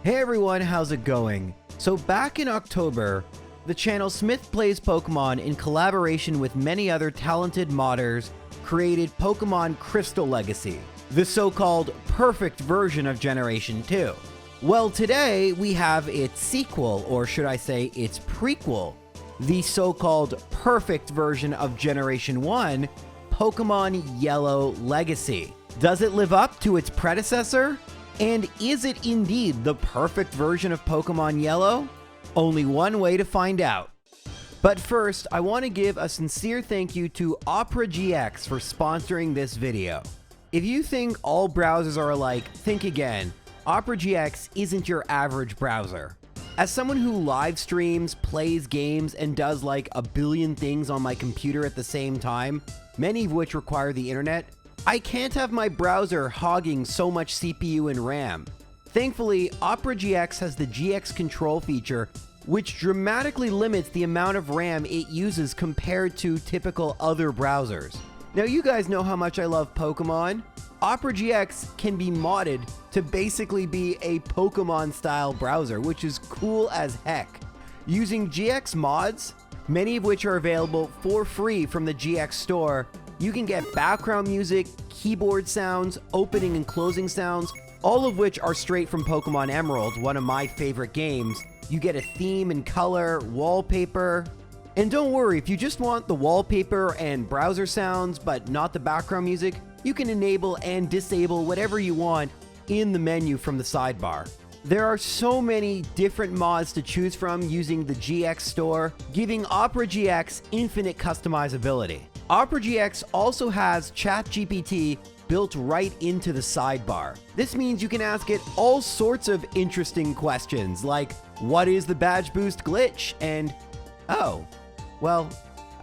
Hey everyone, how's it going? So back in October, the channel Smith Plays Pokemon, in collaboration with many other talented modders, created Pokemon Crystal Legacy, the so-called perfect version of Generation 2. Well, today we have its sequel, or should I say its prequel, the so-called perfect version of Generation 1, Pokemon Yellow Legacy. Does it live up to its predecessor? And is it indeed the perfect version of Pokemon Yellow? Only one way to find out. But first, I want to give a sincere thank you to Opera GX for sponsoring this video. If you think all browsers are alike, think again. Opera GX isn't your average browser. As someone who live streams, plays games, and does like a billion things on my computer at the same time, many of which require the internet, I can't have my browser hogging so much CPU and RAM. Thankfully, Opera GX has the GX control feature, which dramatically limits the amount of RAM it uses compared to typical other browsers. Now, you guys know how much I love Pokemon. Opera GX can be modded to basically be a Pokemon-style browser, which is cool as heck. Using GX mods, many of which are available for free from the GX store, you can get background music, keyboard sounds, opening and closing sounds, all of which are straight from Pokemon Emerald, one of my favorite games. You get a theme and color, wallpaper. And don't worry, if you just want the wallpaper and browser sounds, but not the background music, you can enable and disable whatever you want in the menu from the sidebar. There are so many different mods to choose from using the GX store, giving Opera GX infinite customizability. Opera GX also has ChatGPT built right into the sidebar. This means you can ask it all sorts of interesting questions, like, what is the badge boost glitch? And, oh, well,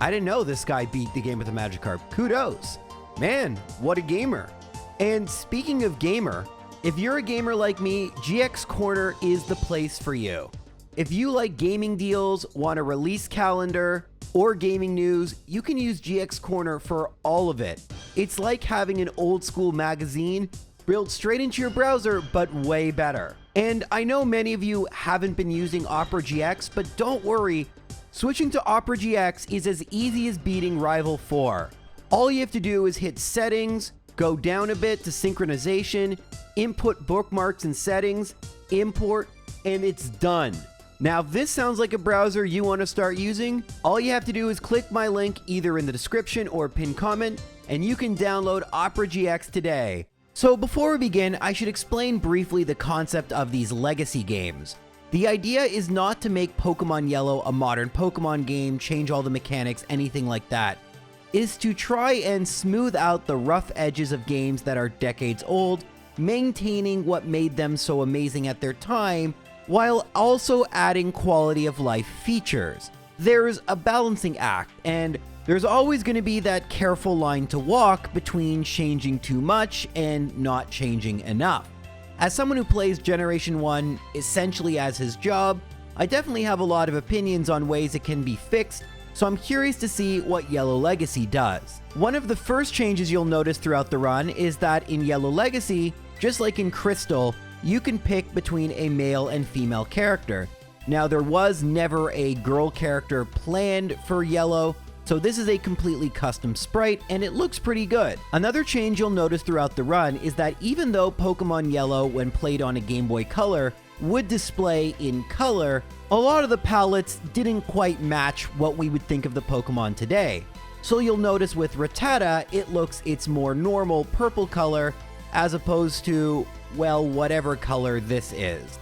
I didn't know this guy beat the game with a Magikarp. Kudos. Man, what a gamer. And speaking of gamer, if you're a gamer like me, GX Corner is the place for you. If you like gaming deals, want a release calendar, or gaming news, you can use GX Corner for all of it. It's like having an old school magazine built straight into your browser, but way better. And I know many of you haven't been using Opera GX, but don't worry, switching to Opera GX is as easy as beating Rival 4. All you have to do is hit Settings, go down a bit to Synchronization, input bookmarks and settings, import, and it's done. Now, if this sounds like a browser you want to start using, all you have to do is click my link either in the description or pinned comment, and you can download Opera GX today. So before we begin, I should explain briefly the concept of these legacy games. The idea is not to make Pokemon Yellow a modern Pokemon game, change all the mechanics, anything like that. It is to try and smooth out the rough edges of games that are decades old, maintaining what made them so amazing at their time, while also adding quality of life features. There's a balancing act, and there's always going to be that careful line to walk between changing too much and not changing enough. As someone who plays Generation 1 essentially as his job, I definitely have a lot of opinions on ways it can be fixed, so I'm curious to see what Yellow Legacy does. One of the first changes you'll notice throughout the run is that in Yellow Legacy, just like in Crystal, you can pick between a male and female character. Now, there was never a girl character planned for Yellow, so this is a completely custom sprite, and it looks pretty good. Another change you'll notice throughout the run is that even though Pokemon Yellow, when played on a Game Boy Color, would display in color, a lot of the palettes didn't quite match what we would think of the Pokemon today. So you'll notice with Rattata, it looks its more normal purple color, as opposed to, well, whatever color this is.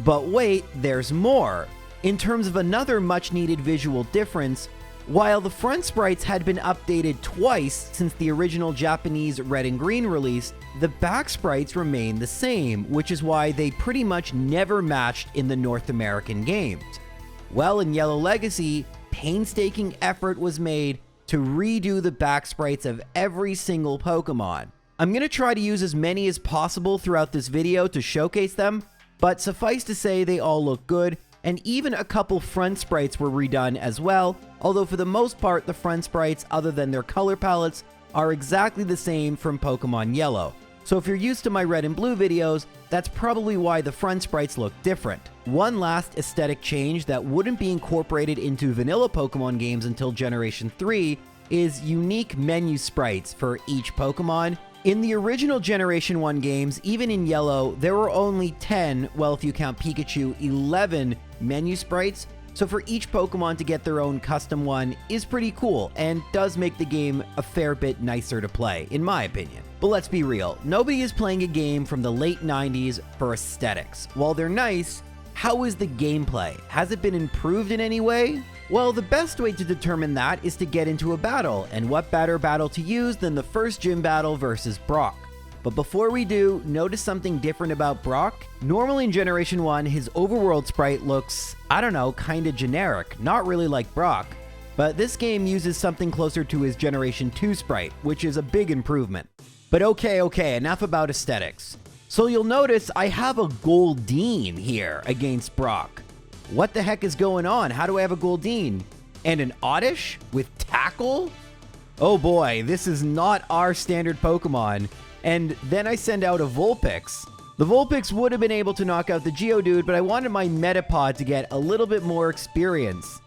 But wait, there's more. In terms of another much needed visual difference, while the front sprites had been updated twice since the original Japanese Red and Green release, the back sprites remain the same, which is why they pretty much never matched in the North American games. Well, in Yellow Legacy, painstaking effort was made to redo the back sprites of every single Pokemon. I'm going to try to use as many as possible throughout this video to showcase them, but suffice to say they all look good, and even a couple front sprites were redone as well, although for the most part the front sprites, other than their color palettes, are exactly the same from Pokemon Yellow. So if you're used to my red and blue videos, that's probably why the front sprites look different. One last aesthetic change that wouldn't be incorporated into vanilla Pokemon games until Generation 3 is unique menu sprites for each Pokemon. In the original Generation 1 games, even in yellow, there were only 10, well if you count Pikachu, 11 menu sprites. So for each Pokemon to get their own custom one is pretty cool and does make the game a fair bit nicer to play, in my opinion. But let's be real, nobody is playing a game from the late 90s for aesthetics. While they're nice, how is the gameplay? Has it been improved in any way? Well, the best way to determine that is to get into a battle, and what better battle to use than the first gym battle versus Brock. But before we do, notice something different about Brock? Normally in Generation 1, his overworld sprite looks, I don't know, kinda generic, not really like Brock. But this game uses something closer to his Generation 2 sprite, which is a big improvement. But okay, enough about aesthetics. So you'll notice I have a Goldeen here against Brock. What the heck is going on? How do I have a Goldeen? And an Oddish with Tackle? Oh boy, this is not our standard Pokemon. And then I send out a Vulpix. The Vulpix would have been able to knock out the Geodude, but I wanted my Metapod to get a little bit more experience.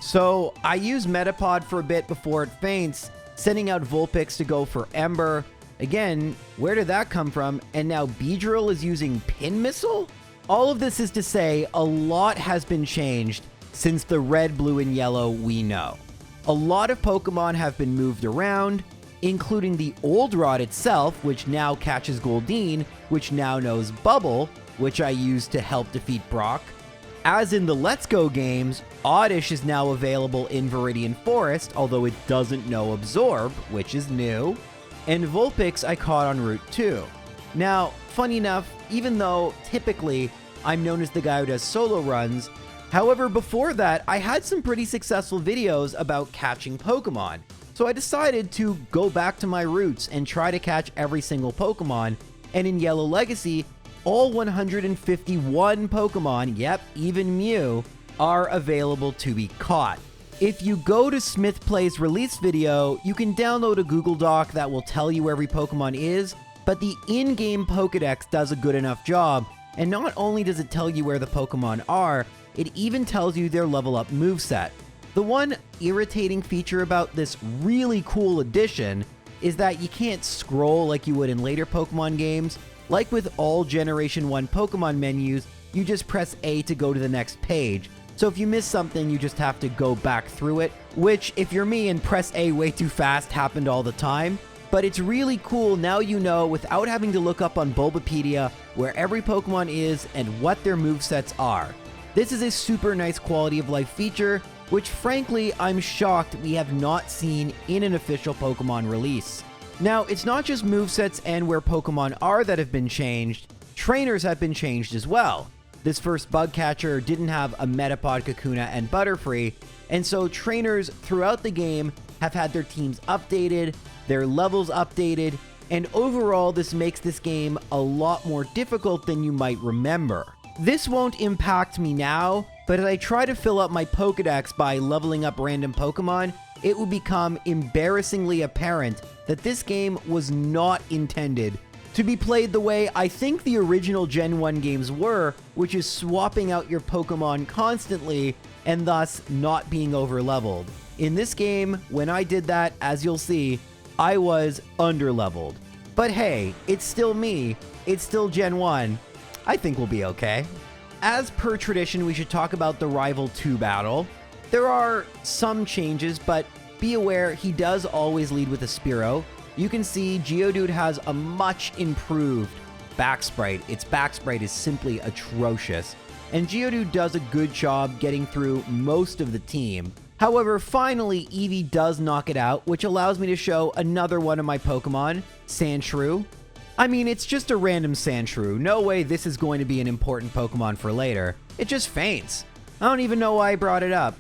So I use Metapod for a bit before it faints, sending out Vulpix to go for Ember. Again, where did that come from? And now Beedrill is using Pin Missile? All of this is to say a lot has been changed since the red, blue, and yellow we know. A lot of Pokemon have been moved around, including the old rod itself, which now catches Goldeen, which now knows Bubble, which I used to help defeat Brock. As in the Let's Go games, Oddish is now available in Viridian Forest, although it doesn't know Absorb, which is new. And Vulpix I caught on Route 2. Now, funny enough, even though typically I'm known as the guy who does solo runs, however, before that, I had some pretty successful videos about catching Pokemon. So I decided to go back to my roots and try to catch every single Pokemon, and in Yellow Legacy, all 151 Pokemon, yep, even Mew, are available to be caught. If you go to Smith Play's release video, you can download a Google Doc that will tell you where every Pokemon is, but the in-game Pokedex does a good enough job, and not only does it tell you where the Pokemon are, it even tells you their level up moveset. The one irritating feature about this really cool addition is that you can't scroll like you would in later Pokemon games. Like with all Generation 1 Pokemon menus, you just press A to go to the next page. So if you miss something, you just have to go back through it, which if you're me and press A way too fast happened all the time. But it's really cool now you know without having to look up on Bulbapedia where every Pokemon is and what their movesets are. This is a super nice quality of life feature, which frankly I'm shocked we have not seen in an official Pokemon release. Now, it's not just movesets and where Pokemon are that have been changed, trainers have been changed as well. This first bug catcher didn't have a Metapod, Kakuna, and Butterfree, and so trainers throughout the game have had their teams updated, their levels updated, and overall this makes this game a lot more difficult than you might remember. This won't impact me now, but as I try to fill up my Pokedex by leveling up random Pokemon, it will become embarrassingly apparent that this game was not intended to be played the way I think the original Gen 1 games were, which is swapping out your Pokemon constantly and thus not being overleveled. In this game, when I did that, as you'll see, I was underleveled. But hey, it's still me, it's still Gen 1, I think we'll be okay. As per tradition, we should talk about the Rival 2 battle. There are some changes, but be aware he does always lead with a Spearow. You can see Geodude has a much improved back sprite. Its back sprite is simply atrocious. And Geodude does a good job getting through most of the team. However, finally, Eevee does knock it out, which allows me to show another one of my Pokemon, Sandshrew. I mean, it's just a random Sandshrew. No way this is going to be an important Pokemon for later. It just faints. I don't even know why I brought it up.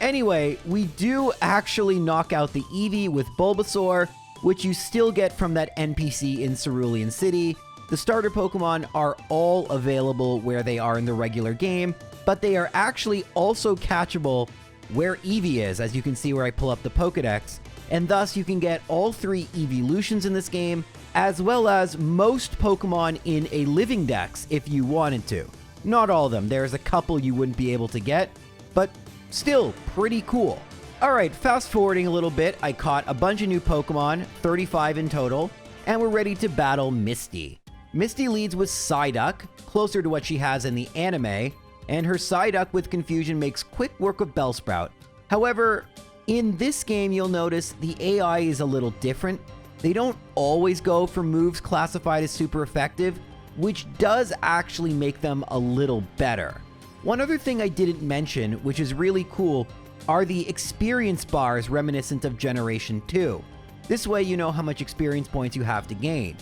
Anyway, we do actually knock out the Eevee with Bulbasaur, which you still get from that NPC in Cerulean City. The starter Pokemon are all available where they are in the regular game, but they are actually also catchable where Eevee is, as you can see where I pull up the Pokedex. and thus you can get all 3 evolutions in this game, as well as most Pokemon in a living dex if you wanted to. Not all of them, there's a couple you wouldn't be able to get, but still pretty cool. Alright, fast forwarding a little bit, I caught a bunch of new Pokemon, 35 in total, and we're ready to battle Misty. Misty leads with Psyduck, closer to what she has in the anime, and her Psyduck with Confusion makes quick work of Bellsprout. However, in this game you'll notice the AI is a little different. They don't always go for moves classified as super effective, which does actually make them a little better. One other thing I didn't mention, which is really cool, are the experience bars reminiscent of Generation 2. This way you know how much experience points you have to gain.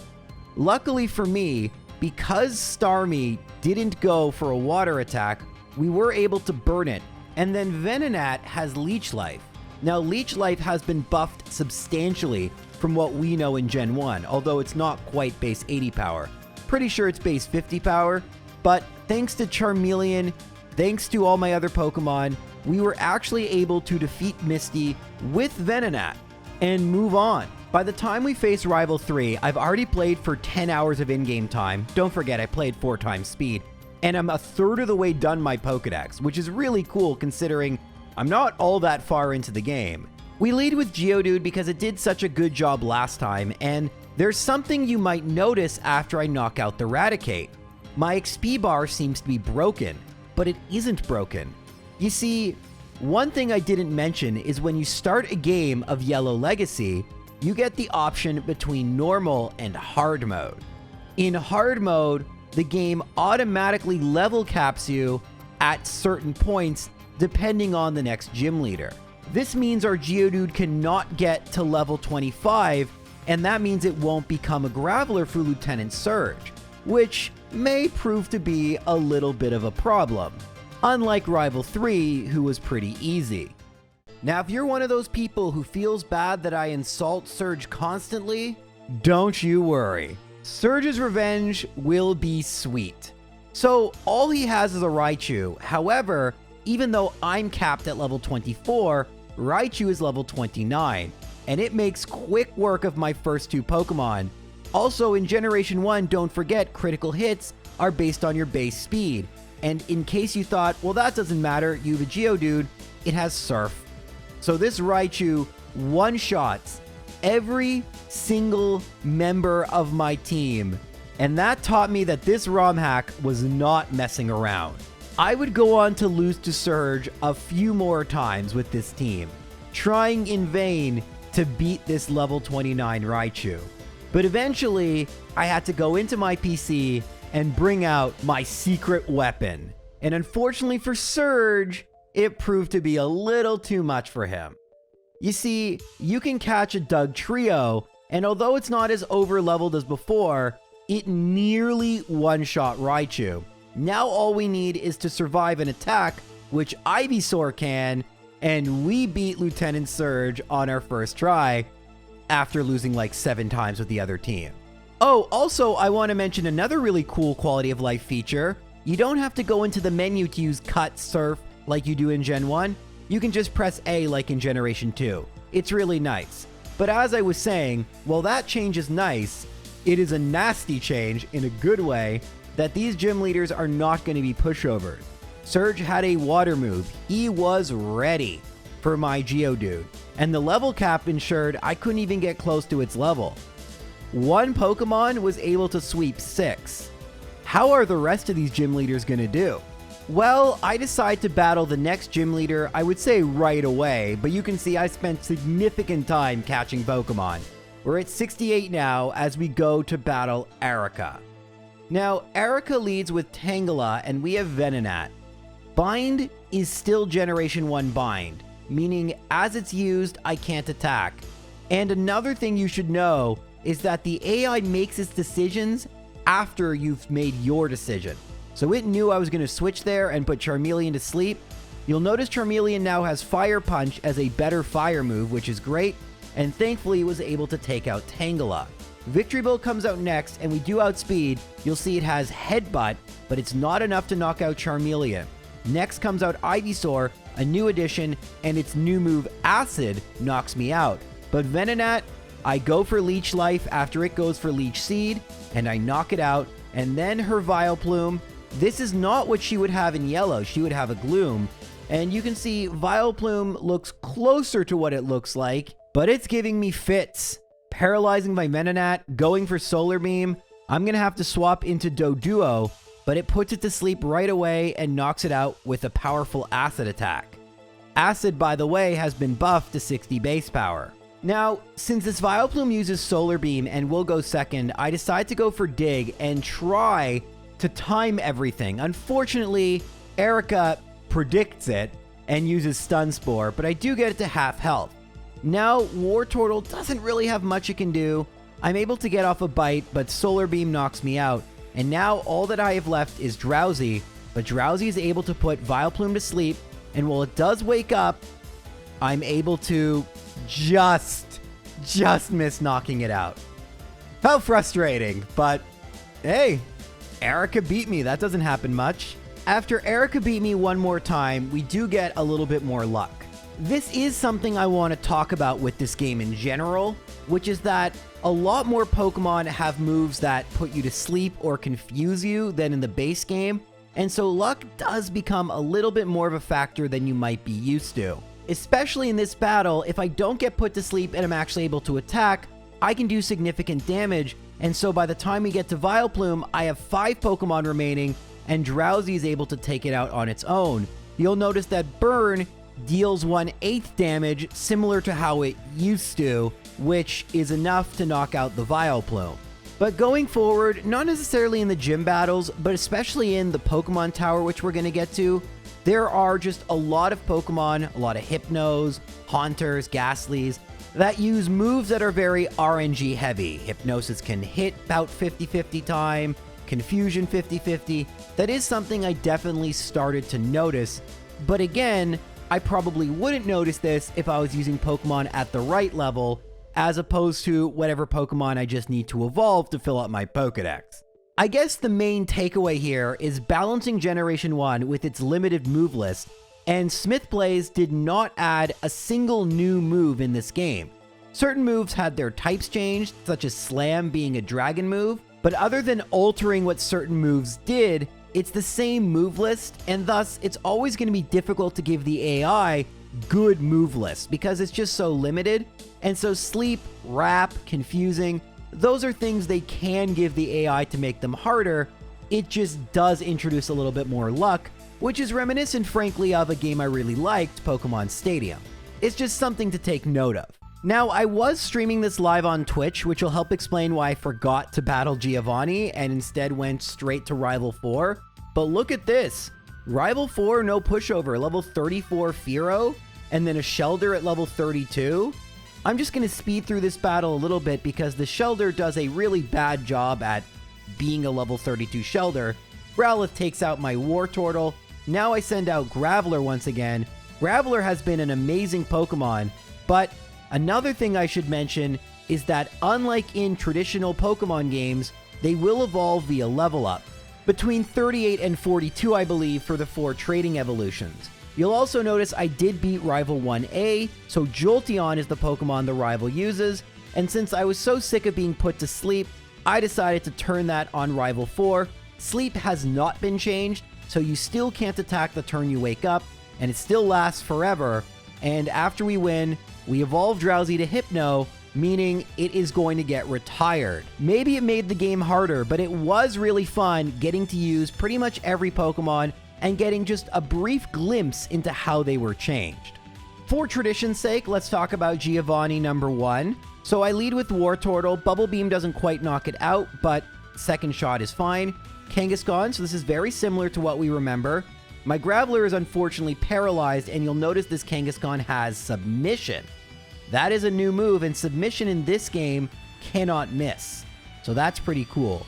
Luckily for me, because Starmie didn't go for a water attack, we were able to burn it, and then Venonat has Leech Life. Now Leech Life has been buffed substantially from what we know in Gen 1, although it's not quite base 80 power. Pretty sure it's base 50 power, but thanks to Charmeleon, thanks to all my other Pokemon, we were actually able to defeat Misty with Venonat and move on. By the time we face Rival 3, I've already played for 10 hours of in-game time. Don't forget, I played 4 times speed, and I'm a third of the way done my Pokedex, which is really cool considering I'm not all that far into the game. We lead with Geodude because it did such a good job last time, and there's something you might notice after I knock out the Raticate. My XP bar seems to be broken, but it isn't broken. You see, one thing I didn't mention is when you start a game of Yellow Legacy, you get the option between normal and hard mode. In hard mode, the game automatically level caps you at certain points depending on the next gym leader. This means our Geodude cannot get to level 25, and that means it won't become a Graveler for Lieutenant Surge, which may prove to be a little bit of a problem. Unlike Rival 3, who was pretty easy. Now, if you're one of those people who feels bad that I insult Surge constantly, don't you worry. Surge's revenge will be sweet. So, all he has is a Raichu. However, even though I'm capped at level 24, Raichu is level 29, and it makes quick work of my first 2 Pokemon. Also, in Generation 1, don't forget, critical hits are based on your base speed. And in case you thought, well, that doesn't matter, you have a Geodude, it has Surf. So this Raichu one-shots every single member of my team. And that taught me that this ROM hack was not messing around. I would go on to lose to Surge a few more times with this team, trying in vain to beat this level 29 Raichu. But eventually, I had to go into my PC and bring out my secret weapon. And unfortunately for Surge, it proved to be a little too much for him. You see, you can catch a Doug Trio, and although it's not as over-leveled as before, it nearly one-shot Raichu. Now all we need is to survive an attack, which Ivysaur can, and we beat Lieutenant Surge on our first try, after losing like 7 times with the other team. Oh, also, I want to mention another really cool quality of life feature. You don't have to go into the menu to use Cut, Surf, like you do in Gen 1. You can just press A like in Generation 2. It's really nice. But as I was saying, while that change is nice, it is a nasty change in a good way that these gym leaders are not going to be pushovers. Surge had a water move. He was ready for my Geodude, and the level cap ensured I couldn't even get close to its level. One Pokemon was able to sweep 6. How are the rest of these gym leaders going to do? Well, I decide to battle the next gym leader, I would say right away, but you can see I spent significant time catching Pokemon. We're at 68 now as we go to battle Erica. Now, Erica leads with Tangela and we have Venonat. Bind is still Generation 1 Bind, meaning as it's used, I can't attack. And another thing you should know is that the AI makes its decisions after you've made your decision. So it knew I was going to switch there and put Charmeleon to sleep. You'll notice Charmeleon now has Fire Punch as a better fire move, which is great, and thankfully was able to take out Tangela. Victory Bell comes out next, and we do outspeed. You'll see it has Headbutt, but it's not enough to knock out Charmeleon. Next comes out Ivysaur, a new addition, and its new move Acid knocks me out. But Venonat, I go for Leech Life after it goes for Leech Seed, and I knock it out. And then her Vileplume, this is not what she would have in yellow. She would have a Gloom. And you can see Vileplume looks closer to what it looks like, but it's giving me fits. Paralyzing my Venonat, going for Solar Beam. I'm going to have to swap into Doduo, but it puts it to sleep right away and knocks it out with a powerful Acid attack. Acid, by the way, has been buffed to 60 base power. Now, since this Vileplume uses Solar Beam and will go second, I decide to go for Dig and try to time everything. Unfortunately, Erica predicts it and uses Stun Spore, but I do get it to half health. Now, Wartortle doesn't really have much it can do. I'm able to get off a bite, but Solar Beam knocks me out. And now all that I have left is Drowsy, but Drowsy is able to put Vileplume to sleep, and while it does wake up, I'm able to just miss knocking it out. How frustrating, but hey, Erica beat me. That doesn't happen much. After Erica beat me one more time, we do get a little bit more luck. This is something I want to talk about with this game in general, which is that a lot more Pokemon have moves that put you to sleep or confuse you than in the base game, and so luck does become a little bit more of a factor than you might be used to. Especially in this battle, if I don't get put to sleep and I'm actually able to attack, I can do significant damage, and so by the time we get to Vileplume, I have 5 Pokemon remaining, and Drowsy is able to take it out on its own. You'll notice that Burn deals 1/8 damage, similar to how it used to, which is enough to knock out the Vileplume. But going forward, not necessarily in the gym battles, but especially in the Pokemon Tower, which we're going to get to, there are just a lot of Pokemon, a lot of Hypnos, Haunters, Ghastlies, that use moves that are very RNG heavy. Hypnosis can hit about 50-50 time, Confusion 50-50. That is something I definitely started to notice, but again, I probably wouldn't notice this if I was using Pokemon at the right level, as opposed to whatever Pokemon I just need to evolve to fill up my Pokedex. I guess the main takeaway here is balancing Generation 1 with its limited move list, and Smith Plays did not add a single new move in this game. Certain moves had their types changed, such as Slam being a dragon move, but other than altering what certain moves did, it's the same move list, and thus it's always going to be difficult to give the AI good move lists because it's just so limited. And so Sleep, Wrap, Confusing, those are things they can give the AI to make them harder. It just does introduce a little bit more luck, which is reminiscent, frankly, of a game I really liked, Pokemon Stadium. It's just something to take note of. Now, I was streaming this live on Twitch, which will help explain why I forgot to battle Giovanni and instead went straight to Rival 4. But look at this. Rival 4, no pushover, level 34 Fearow, and then a Shelder at level 32. I'm just going to speed through this battle a little bit because the Shelder does a really bad job at being a level 32 Shelder. Growlithe takes out my Wartortle. Now I send out Graveler once again. Graveler has been an amazing Pokemon, but another thing I should mention is that unlike in traditional Pokemon games, they will evolve via level up. Between 38 and 42, I believe, for the 4 trading evolutions. You'll also notice I did beat Rival 1A, so Jolteon is the Pokemon the Rival uses, and since I was so sick of being put to sleep, I decided to turn that on Rival 4. Sleep has not been changed, so you still can't attack the turn you wake up, and it still lasts forever, and after we win, we evolve Drowsy to Hypno, meaning it is going to get retired. Maybe it made the game harder, but it was really fun getting to use pretty much every Pokemon and getting just a brief glimpse into how they were changed. For tradition's sake, let's talk about Giovanni number 1. So I lead with Wartortle. Bubble Beam doesn't quite knock it out, but second shot is fine. Kangaskhan, so this is very similar to what we remember. My Graveler is unfortunately paralyzed, and you'll notice this Kangaskhan has Submission. That is a new move, and Submission in this game cannot miss. So that's pretty cool.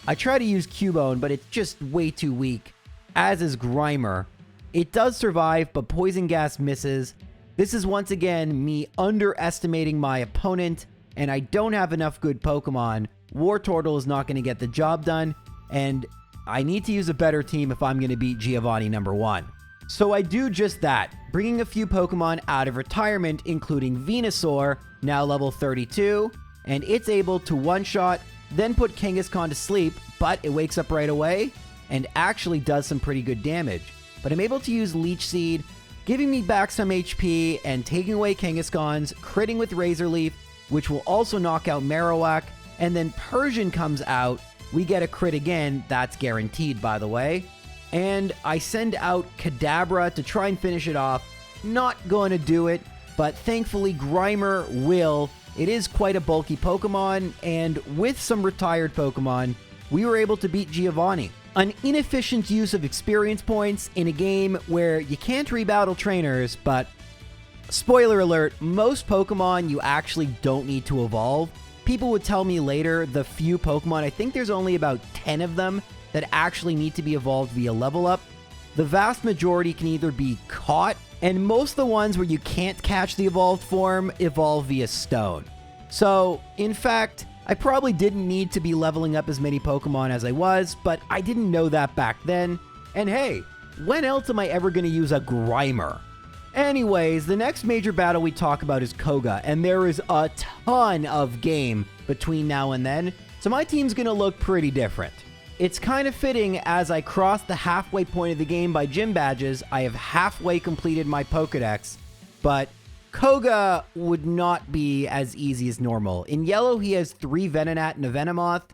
I try to use Cubone, but it's just way too weak, as is Grimer. It does survive, but Poison Gas misses. This is once again me underestimating my opponent, and I don't have enough good Pokemon. Wartortle is not going to get the job done, and I need to use a better team if I'm going to beat Giovanni number 1. So I do just that, bringing a few Pokemon out of retirement, including Venusaur, now level 32, and it's able to one-shot, then put Kangaskhan to sleep, but it wakes up right away and actually does some pretty good damage. But I'm able to use Leech Seed, giving me back some HP and taking away Kangaskhan's, critting with Razor Leaf, which will also knock out Marowak, and then Persian comes out. We get a crit again, that's guaranteed by the way. And I send out Kadabra to try and finish it off. Not going to do it, but thankfully Grimer will. It is quite a bulky Pokemon, and with some retired Pokemon, we were able to beat Giovanni. An inefficient use of experience points in a game where you can't rebattle trainers, but spoiler alert, most Pokemon you actually don't need to evolve. People would tell me later the few Pokemon, I think there's only about 10 of them that actually need to be evolved via level up. The vast majority can either be caught, and most of the ones where you can't catch the evolved form evolve via stone. So, in fact, I probably didn't need to be leveling up as many Pokemon as I was, but I didn't know that back then. And hey, when else am I ever going to use a Grimer? Anyways, the next major battle we talk about is Koga, and there is a ton of game between now and then, so my team's going to look pretty different. It's kind of fitting as I cross the halfway point of the game by gym badges. I have halfway completed my Pokedex, but Koga would not be as easy as normal. In Yellow, he has 3 Venonat and a Venomoth.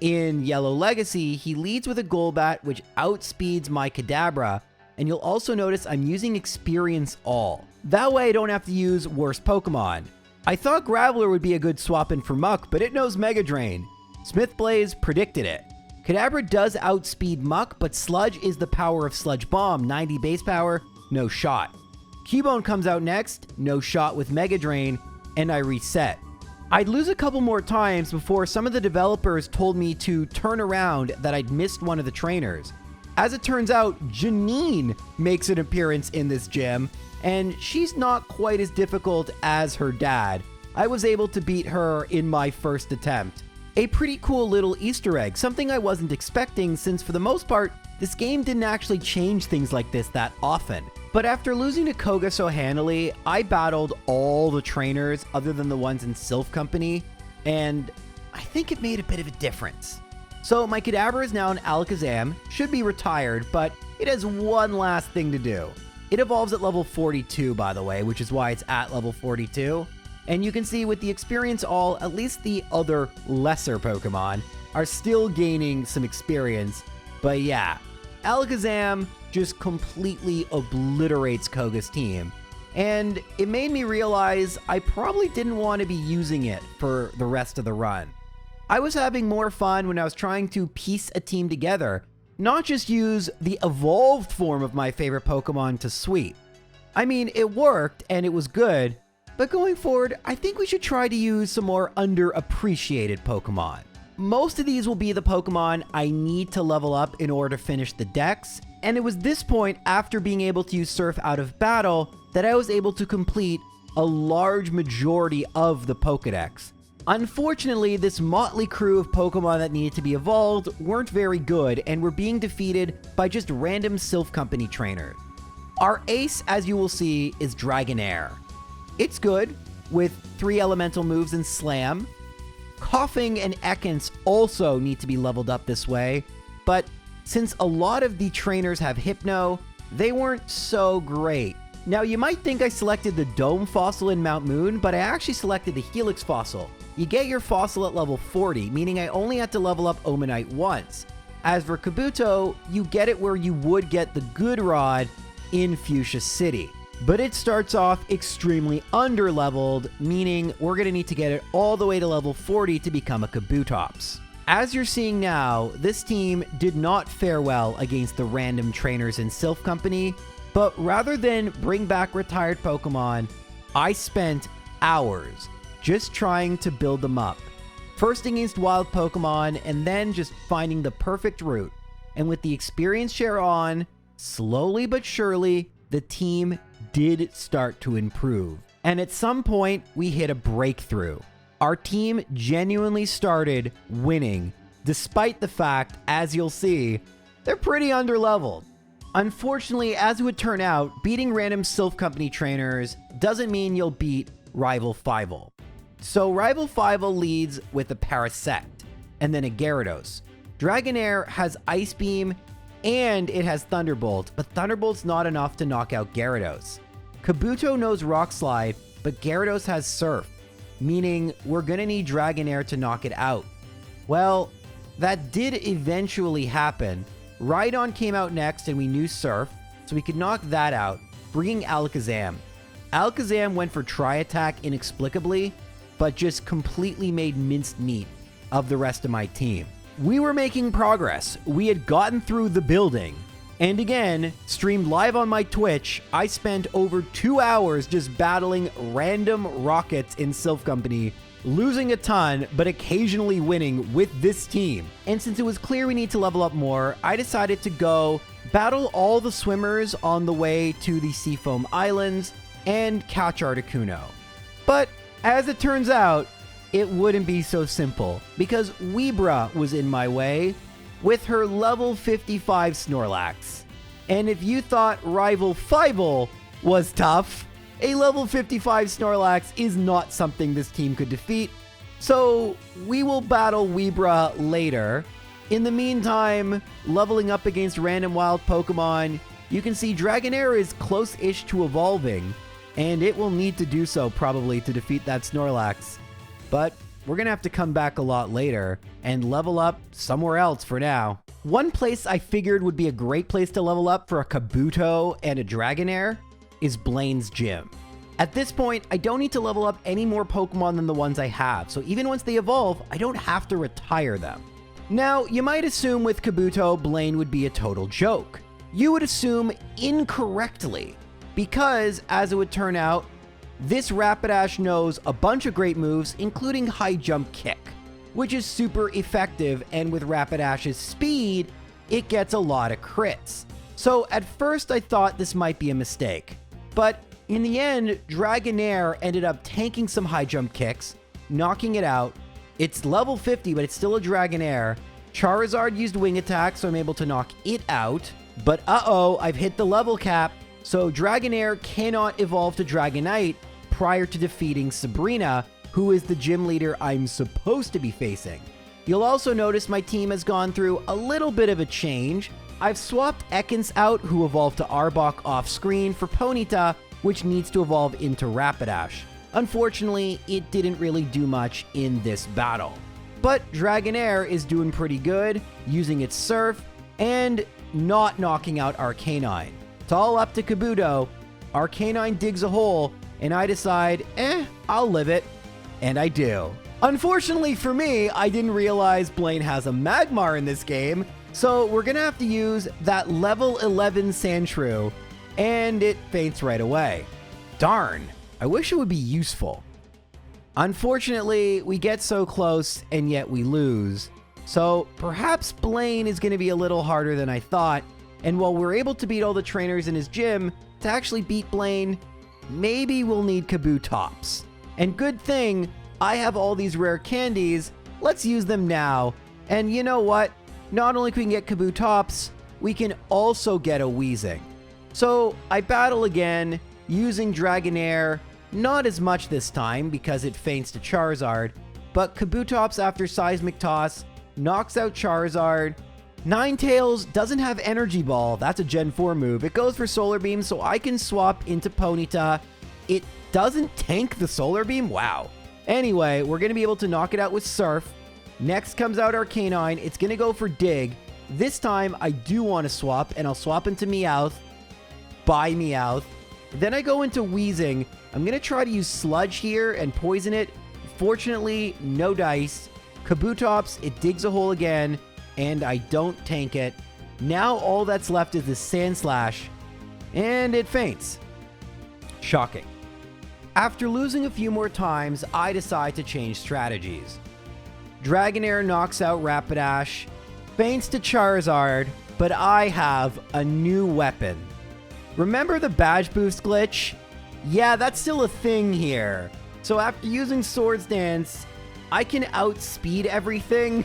In Yellow Legacy, he leads with a Golbat, which outspeeds my Kadabra, and you'll also notice I'm using Experience All. That way I don't have to use worse Pokemon. I thought Graveler would be a good swap in for Muck, but it knows Mega Drain. Smith Blaze predicted it. Kadabra does outspeed Muck, but Sludge is the power of Sludge Bomb, 90 base power, no shot. Cubone comes out next, no shot with Mega Drain, and I reset. I'd lose a couple more times before some of the developers told me to turn around that I'd missed one of the trainers. As it turns out, Janine makes an appearance in this gym, and she's not quite as difficult as her dad. I was able to beat her in my first attempt. A pretty cool little Easter egg, something I wasn't expecting since for the most part, this game didn't actually change things like this that often. But after losing to Koga so handily, I battled all the trainers other than the ones in Sylph Company, and I think it made a bit of a difference. So my Kadabra is now an Alakazam, should be retired, but it has one last thing to do. It evolves at level 42, by the way, which is why it's at level 42. And you can see with the Experience All, at least the other lesser Pokemon are still gaining some experience. But yeah, Alakazam just completely obliterates Koga's team. And it made me realize I probably didn't want to be using it for the rest of the run. I was having more fun when I was trying to piece a team together, not just use the evolved form of my favorite Pokemon to sweep. I mean, it worked and it was good, but going forward, I think we should try to use some more underappreciated Pokemon. Most of these will be the Pokemon I need to level up in order to finish the Dex, and it was this point after being able to use Surf out of battle that I was able to complete a large majority of the Pokedex. Unfortunately, this motley crew of Pokemon that needed to be evolved weren't very good and were being defeated by just random Sylph Company trainers. Our ace, as you will see, is Dragonair. It's good, with 3 elemental moves and Slam. Coughing and Ekans also need to be leveled up this way, but since a lot of the trainers have Hypno, they weren't so great. Now you might think I selected the Dome Fossil in Mount Moon, but I actually selected the Helix Fossil. You get your fossil at level 40, meaning I only had to level up Omanite once. As for Kabuto, you get it where you would get the Good Rod in Fuchsia City. But it starts off extremely under-leveled, meaning we're going to need to get it all the way to level 40 to become a Kabutops. As you're seeing now, this team did not fare well against the random trainers in Sylph Company, but rather than bring back retired Pokemon, I spent hours just trying to build them up. First against wild Pokemon, and then just finding the perfect route. And with the experience share on, slowly but surely, the team did start to improve. And at some point, we hit a breakthrough. Our team genuinely started winning, despite the fact, as you'll see, they're pretty underleveled. Unfortunately, as it would turn out, beating random Sylph Company trainers doesn't mean you'll beat rival Fivel. So Rival 5 leads with a Parasect, and then a Gyarados. Dragonair has Ice Beam, and it has Thunderbolt, but Thunderbolt's not enough to knock out Gyarados. Kabuto knows Rock Slide, but Gyarados has Surf, meaning we're gonna need Dragonair to knock it out. Well, that did eventually happen. Rhydon came out next and we knew Surf, so we could knock that out, bringing Alakazam. Alakazam went for Tri-Attack inexplicably, but just completely made minced meat of the rest of my team. We were making progress. We had gotten through the building. And again, streamed live on my Twitch, I spent over 2 hours just battling random rockets in Silph Company, losing a ton, but occasionally winning with this team. And since it was clear we need to level up more, I decided to go battle all the swimmers on the way to the Seafoam Islands and catch Articuno. But as it turns out, it wouldn't be so simple, because Weebra was in my way with her level 55 Snorlax. And if you thought Rival 5 was tough, a level 55 Snorlax is not something this team could defeat, so we will battle Weebra later. In the meantime, leveling up against random wild Pokemon, you can see Dragonair is close-ish to evolving, and it will need to do so probably to defeat that Snorlax. But we're gonna have to come back a lot later and level up somewhere else for now. One place I figured would be a great place to level up for a Kabuto and a Dragonair is Blaine's Gym. At this point, I don't need to level up any more Pokemon than the ones I have, so even once they evolve, I don't have to retire them. Now, you might assume with Kabuto, Blaine would be a total joke. You would assume incorrectly, because as it would turn out, this Rapidash knows a bunch of great moves, including High Jump Kick, which is super effective, and with Rapidash's speed, it gets a lot of crits. So at first I thought this might be a mistake, but in the end, Dragonair ended up tanking some High Jump Kicks, knocking it out. It's level 50, but it's still a Dragonair. Charizard used Wing Attack, so I'm able to knock it out, but I've hit the level cap, so Dragonair cannot evolve to Dragonite prior to defeating Sabrina, who is the gym leader I'm supposed to be facing. You'll also notice my team has gone through a little bit of a change. I've swapped Ekans out, who evolved to Arbok off screen, for Ponyta, which needs to evolve into Rapidash. Unfortunately, it didn't really do much in this battle. But Dragonair is doing pretty good, using its Surf, and not knocking out Arcanine. It's all up to Kabuto. Arcanine digs a hole, and I decide, I'll live it. And I do. Unfortunately for me, I didn't realize Blaine has a Magmar in this game, so we're gonna have to use that level 11 Sandshrew, and it faints right away. Darn, I wish it would be useful. Unfortunately, we get so close, and yet we lose. So perhaps Blaine is gonna be a little harder than I thought, and while we're able to beat all the trainers in his gym, to actually beat Blaine, maybe we'll need Kabutops. And good thing, I have all these rare candies, let's use them now. And you know what? Not only can we get Kabutops, we can also get a Weezing. So I battle again, using Dragonair, not as much this time because it faints to Charizard, but Kabutops after Seismic Toss knocks out Charizard. Ninetales doesn't have Energy Ball, that's a Gen 4 move. It goes for Solar Beam, so I can swap into Ponyta. It doesn't tank the Solar Beam? Wow. Anyway, we're going to be able to knock it out with Surf. Next comes out Arcanine. It's going to go for Dig. This time, I do want to swap, and I'll swap into Meowth. Bye, Meowth. Then I go into Weezing. I'm going to try to use Sludge here and poison it. Fortunately, no dice. Kabutops, it digs a hole again, and I don't tank it. Now all that's left is the Sandslash, and it faints. Shocking. After losing a few more times, I decide to change strategies. Dragonair knocks out Rapidash, faints to Charizard, but I have a new weapon. Remember the badge boost glitch? Yeah, that's still a thing here. So after using Swords Dance, I can outspeed everything,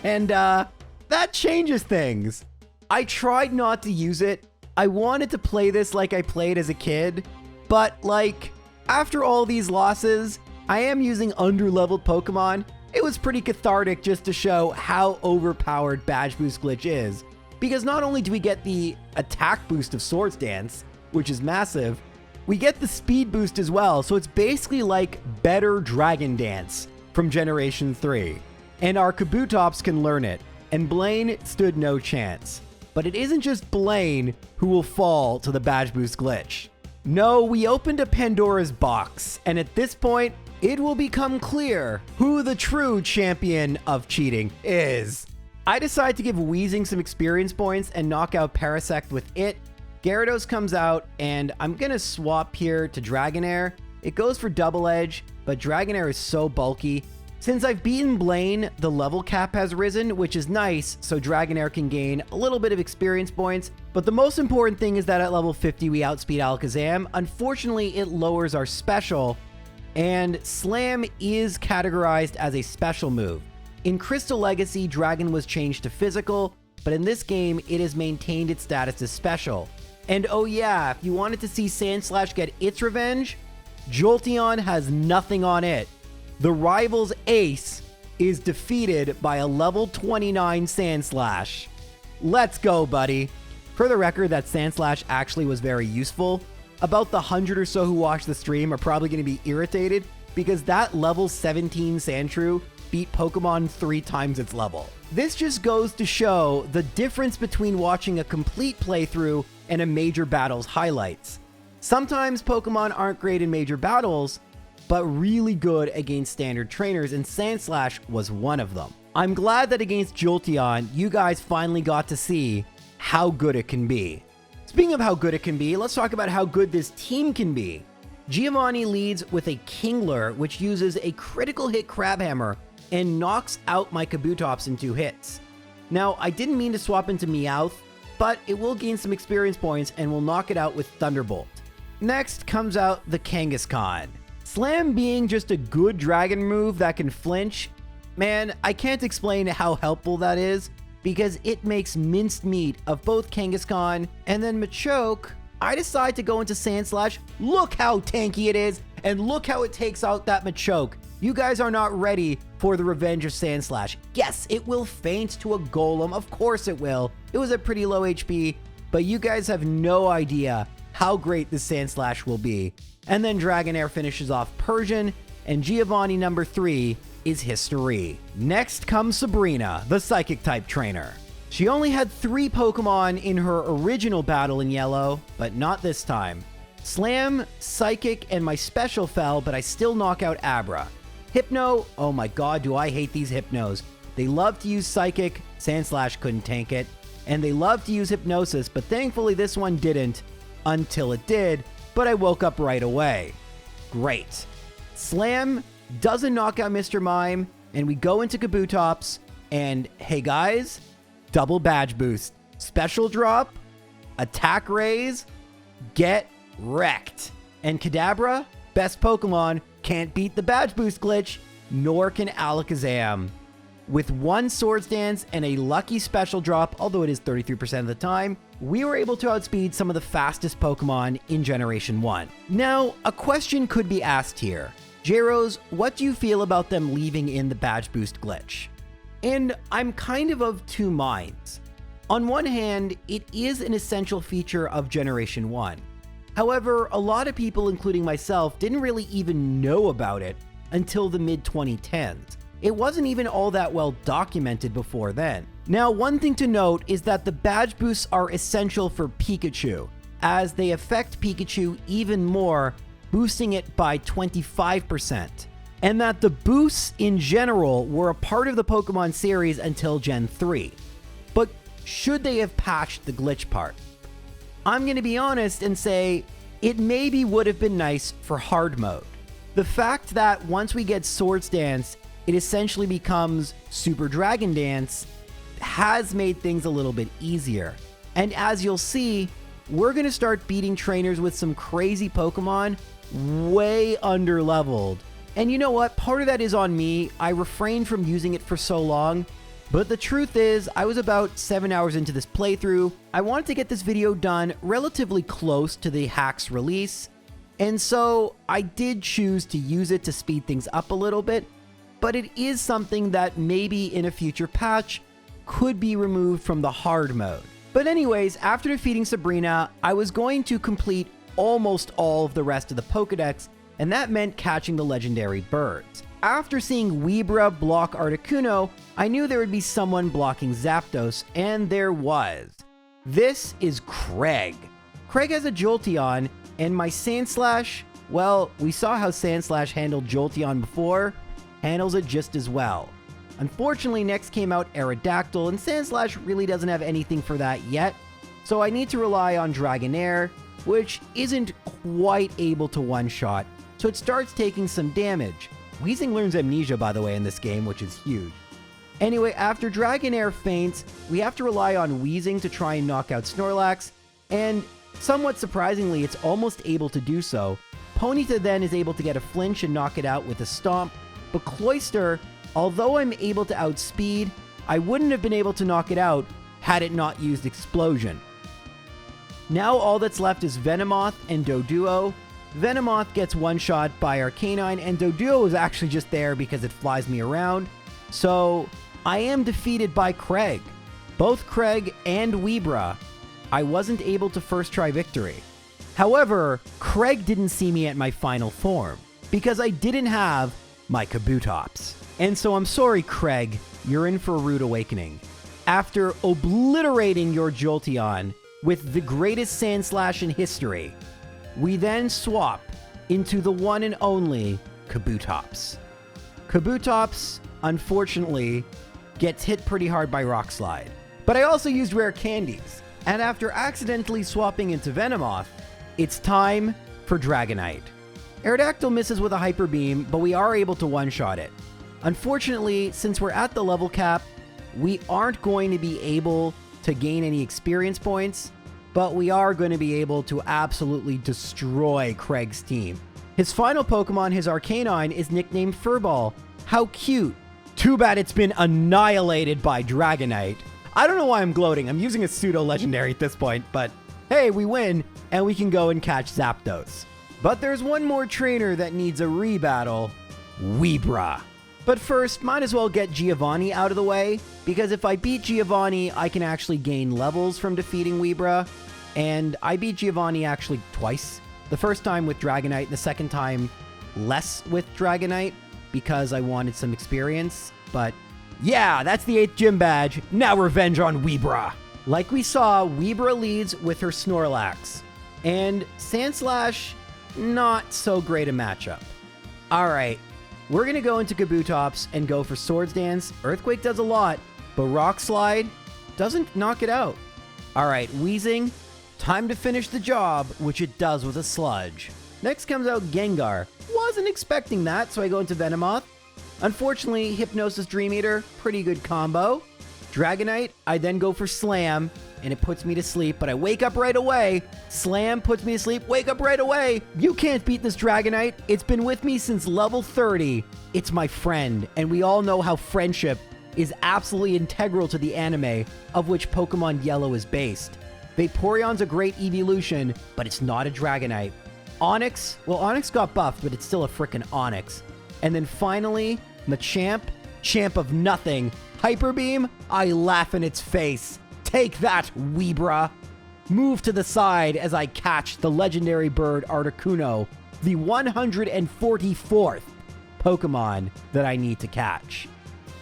and that changes things. I tried not to use it. I wanted to play this like I played as a kid, but like, after all these losses, I am using underleveled Pokemon, it was pretty cathartic just to show how overpowered Badge Boost Glitch is. Because not only do we get the attack boost of Swords Dance, which is massive, we get the speed boost as well, so it's basically like better Dragon Dance from Generation 3. And our Kabutops can learn it, and Blaine stood no chance. But it isn't just Blaine who will fall to the Badge Boost Glitch. No, we opened a Pandora's box, and at this point, it will become clear who the true champion of cheating is. I decide to give Weezing some experience points and knock out Parasect with it. Gyarados comes out, and I'm gonna swap here to Dragonair. It goes for Double Edge, but Dragonair is so bulky. Since I've beaten Blaine, the level cap has risen, which is nice, so Dragonair can gain a little bit of experience points. But the most important thing is that at level 50, we outspeed Alakazam. Unfortunately, it lowers our special, and Slam is categorized as a special move. In Crystal Legacy, Dragon was changed to physical, but in this game, it has maintained its status as special. And oh yeah, if you wanted to see Sandslash get its revenge, Jolteon has nothing on it. The rival's ace is defeated by a level 29 Sandslash. Let's go, buddy. For the record, that Sandslash actually was very useful. About the 100 or so who watched the stream are probably going to be irritated because that level 17 Sandshrew beat Pokemon 3 times its level. This just goes to show the difference between watching a complete playthrough and a major battle's highlights. Sometimes Pokemon aren't great in major battles, but really good against standard trainers, and Sandslash was one of them. I'm glad that against Jolteon, you guys finally got to see how good it can be. Speaking of how good it can be, let's talk about how good this team can be. Giovanni leads with a Kingler, which uses a critical hit Crabhammer and knocks out my Kabutops in 2 hits. Now, I didn't mean to swap into Meowth, but it will gain some experience points and will knock it out with Thunderbolt. Next comes out the Kangaskhan. Slam being just a good dragon move that can flinch, man, I can't explain how helpful that is because it makes minced meat of both Kangaskhan and then Machoke. I decide to go into Sandslash. Look how tanky it is, and look how it takes out that Machoke. You guys are not ready for the revenge of Sandslash. Yes, it will faint to a Golem. Of course it will. It was at pretty low HP, but you guys have no idea how great this Sandslash will be. And then Dragonair finishes off Persian, and Giovanni number 3 is history. Next comes Sabrina, the Psychic-type trainer. She only had 3 Pokemon in her original battle in Yellow, but not this time. Slam, Psychic, and my special fell, but I still knock out Abra. Hypno, oh my god, do I hate these Hypnos. They love to use Psychic, Sandslash couldn't tank it, and they love to use Hypnosis, but thankfully this one didn't, until it did, but I woke up right away. Great. Slam doesn't knock out Mr. Mime, and we go into Kabutops, and hey guys, double badge boost. Special drop, attack raise, get wrecked. And Kadabra, best Pokemon, can't beat the badge boost glitch, nor can Alakazam. With 1 Swords Dance and a lucky special drop, although it is 33% of the time, we were able to outspeed some of the fastest Pokemon in Generation 1. Now, a question could be asked here. J-Rose, what do you feel about them leaving in the badge boost glitch? And I'm kind of 2 minds. On one hand, it is an essential feature of Generation 1. However, a lot of people, including myself, didn't really even know about it until the mid-2010s. It wasn't even all that well documented before then. Now, one thing to note is that the badge boosts are essential for Pikachu, as they affect Pikachu even more, boosting it by 25%. And that the boosts in general were a part of the Pokemon series until Gen 3. But should they have patched the glitch part? I'm going to be honest and say it maybe would have been nice for hard mode. The fact that once we get Swords Dance, it essentially becomes Super Dragon Dance has made things a little bit easier. And as you'll see, we're going to start beating trainers with some crazy Pokemon way under-leveled. And you know what? Part of that is on me. I refrained from using it for so long. But the truth is, I was about 7 hours into this playthrough. I wanted to get this video done relatively close to the hack's release. And so I did choose to use it to speed things up a little bit, but it is something that maybe in a future patch could be removed from the hard mode. But anyways, after defeating Sabrina, I was going to complete almost all of the rest of the Pokedex, and that meant catching the legendary birds. After seeing Weebra block Articuno, I knew there would be someone blocking Zapdos, and there was. This is Craig. Craig has a Jolteon, and my Sandslash, well, we saw how Sandslash handled Jolteon before, handles it just as well. Unfortunately, next came out Aerodactyl, and Sandslash really doesn't have anything for that yet, so I need to rely on Dragonair, which isn't quite able to one-shot, so it starts taking some damage. Weezing learns Amnesia, by the way, in this game, which is huge. Anyway, after Dragonair faints, we have to rely on Weezing to try and knock out Snorlax, and somewhat surprisingly, it's almost able to do so. Ponyta then is able to get a flinch and knock it out with a Stomp, but Cloyster, although I'm able to outspeed, I wouldn't have been able to knock it out had it not used Explosion. Now all that's left is Venomoth and Doduo. Venomoth gets one-shot by Arcanine, and Doduo is actually just there because it flies me around. So I am defeated by Craig. Both Craig and Weebra. I wasn't able to first try victory. However, Craig didn't see me at my final form because I didn't have my Kabutops. And so I'm sorry, Craig, you're in for a rude awakening. After obliterating your Jolteon with the greatest Sandslash in history, we then swap into the one and only Kabutops. Kabutops, unfortunately, gets hit pretty hard by Rock Slide. But I also used rare candies, and after accidentally swapping into Venomoth, it's time for Dragonite. Aerodactyl misses with a Hyper Beam, but we are able to one-shot it. Unfortunately, since we're at the level cap, we aren't going to be able to gain any experience points, but we are going to be able to absolutely destroy Craig's team. His final Pokemon, his Arcanine, is nicknamed Furball. How cute. Too bad it's been annihilated by Dragonite. I don't know why I'm gloating. I'm using a pseudo-legendary at this point, but hey, we win, and we can go and catch Zapdos. But there's one more trainer that needs a rebattle, Weebra. But first, might as well get Giovanni out of the way, because if I beat Giovanni, I can actually gain levels from defeating Weebra, and I beat Giovanni actually twice. The first time with Dragonite, the second time less with Dragonite, because I wanted some experience, but yeah, that's the 8th gym badge. Now revenge on Weebra. Like we saw, Weebra leads with her Snorlax, and Sandslash, not so great a matchup. Alright, we're gonna go into Kabutops and go for Swords Dance. Earthquake does a lot, but Rock Slide doesn't knock it out. Alright, Weezing, time to finish the job, which it does with a Sludge. Next comes out Gengar. Wasn't expecting that, so I go into Venomoth. Unfortunately, Hypnosis Dream Eater, pretty good combo. Dragonite, I then go for Slam, and it puts me to sleep, but I wake up right away. Slam puts me to sleep, wake up right away. You can't beat this Dragonite. It's been with me since level 30. It's my friend, and we all know how friendship is absolutely integral to the anime, of which Pokemon Yellow is based. Vaporeon's a great evolution, but it's not a Dragonite. Onix, well, Onix got buffed, but it's still a frickin' Onix. And then finally, Machamp, champ of nothing. Hyper Beam, I laugh in its face. Take that, Weebra. Move to the side as I catch the legendary bird Articuno, the 144th Pokemon that I need to catch.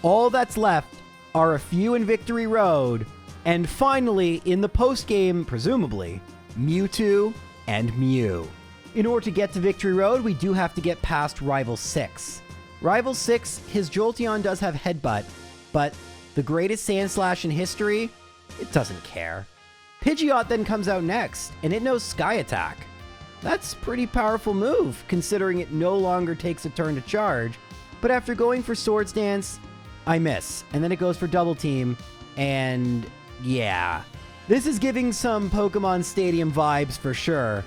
All that's left are a few in Victory Road, and finally, in the post-game, presumably, Mewtwo and Mew. In order to get to Victory Road, we do have to get past Rival 6. Rival 6, his Jolteon does have Headbutt, but the greatest Sandslash in history, it doesn't care. Pidgeot then comes out next, and it knows Sky Attack. That's a pretty powerful move, considering it no longer takes a turn to charge, but after going for Swords Dance, I miss, and then it goes for Double Team, and yeah. This is giving some Pokemon Stadium vibes for sure.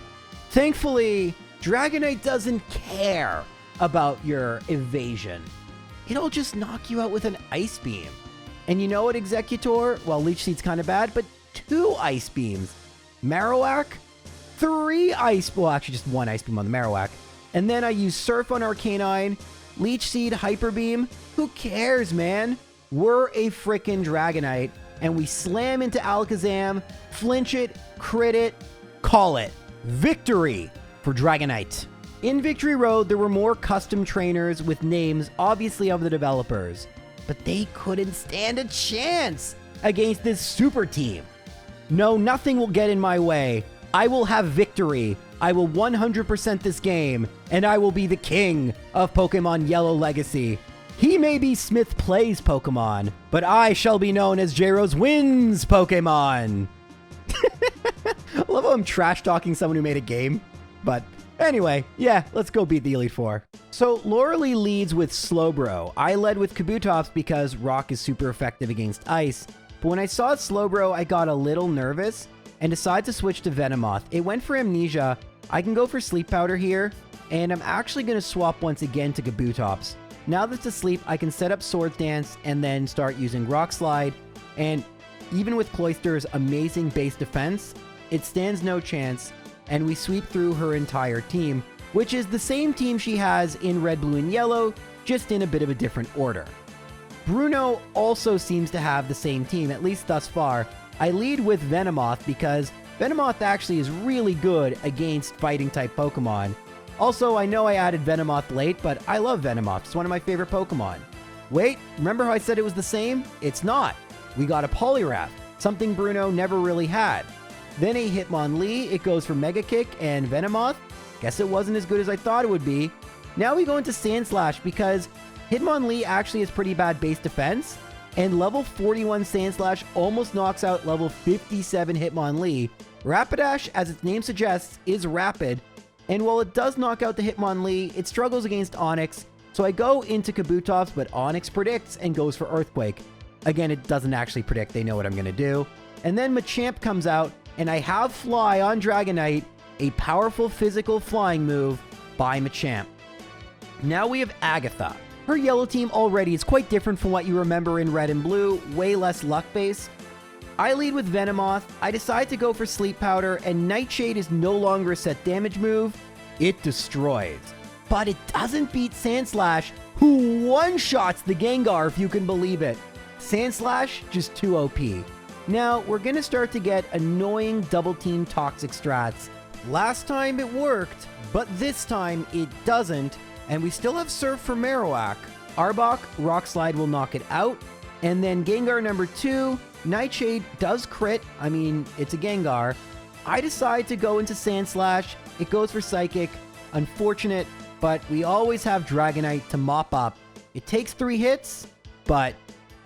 Thankfully, Dragonite doesn't care about your evasion. It'll just knock you out with an Ice Beam. And you know what, Executor? Well, Leech Seed's kind of bad, but 2 Ice Beams. Marowak? 3 Ice... Well, actually just 1 Ice Beam on the Marowak. And then I use Surf on Arcanine, Leech Seed, Hyper Beam. Who cares, man? We're a frickin' Dragonite, and we slam into Alakazam, flinch it, crit it, call it. Victory for Dragonite. In Victory Road, there were more custom trainers with names obviously of the developers, but they couldn't stand a chance against this super team. No, nothing will get in my way. I will have victory. I will 100% this game, and I will be the king of Pokemon Yellow Legacy. He may be Smith Plays Pokemon, but I shall be known as J-Rose Wins Pokemon. I love how I'm trash-talking someone who made a game, but anyway, yeah, let's go beat the Elite Four. So, Loralee leads with Slowbro. I led with Kabutops because Rock is super effective against Ice, but when I saw Slowbro, I got a little nervous and decided to switch to Venomoth. It went for Amnesia. I can go for Sleep Powder here, and I'm actually going to swap once again to Kabutops. Now that's asleep, I can set up Swords Dance and then start using Rock Slide, and even with Cloyster's amazing base defense, it stands no chance, and we sweep through her entire team, which is the same team she has in Red, Blue, and Yellow, just in a bit of a different order. Bruno also seems to have the same team, at least thus far. I lead with Venomoth because Venomoth actually is really good against fighting-type Pokemon. Also, I know I added Venomoth late, but I love Venomoth. It's one of my favorite Pokemon. Wait, remember how I said it was the same? It's not. We got a Poliwrath, something Bruno never really had. Then a Hitmonlee, it goes for Mega Kick and Venomoth. Guess it wasn't as good as I thought it would be. Now we go into Sandslash because Hitmonlee actually has pretty bad base defense, and level 41 Sandslash almost knocks out level 57 Hitmonlee. Rapidash, as its name suggests, is rapid, and while it does knock out the Hitmonlee, it struggles against Onix, so I go into Kabutops, but Onix predicts and goes for Earthquake. Again, it doesn't actually predict, they know what I'm going to do. And then Machamp comes out, and I have Fly on Dragonite, a powerful physical flying move by Machamp. Now we have Agatha. Her yellow team already is quite different from what you remember in Red and Blue, way less luck-based. I lead with Venomoth, I decide to go for Sleep Powder, and Nightshade is no longer a set damage move. It destroys. But it doesn't beat Sandslash, who one-shots the Gengar, if you can believe it. Sandslash, just too OP. Now, we're going to start to get annoying double-team toxic strats. Last time it worked, but this time it doesn't, and we still have Surf for Marowak. Arbok, Rock Slide will knock it out, and then Gengar number 2, Nightshade does crit, I mean, it's a Gengar. I decide to go into Sandslash, it goes for Psychic. Unfortunate, but we always have Dragonite to mop up. It takes 3 hits, but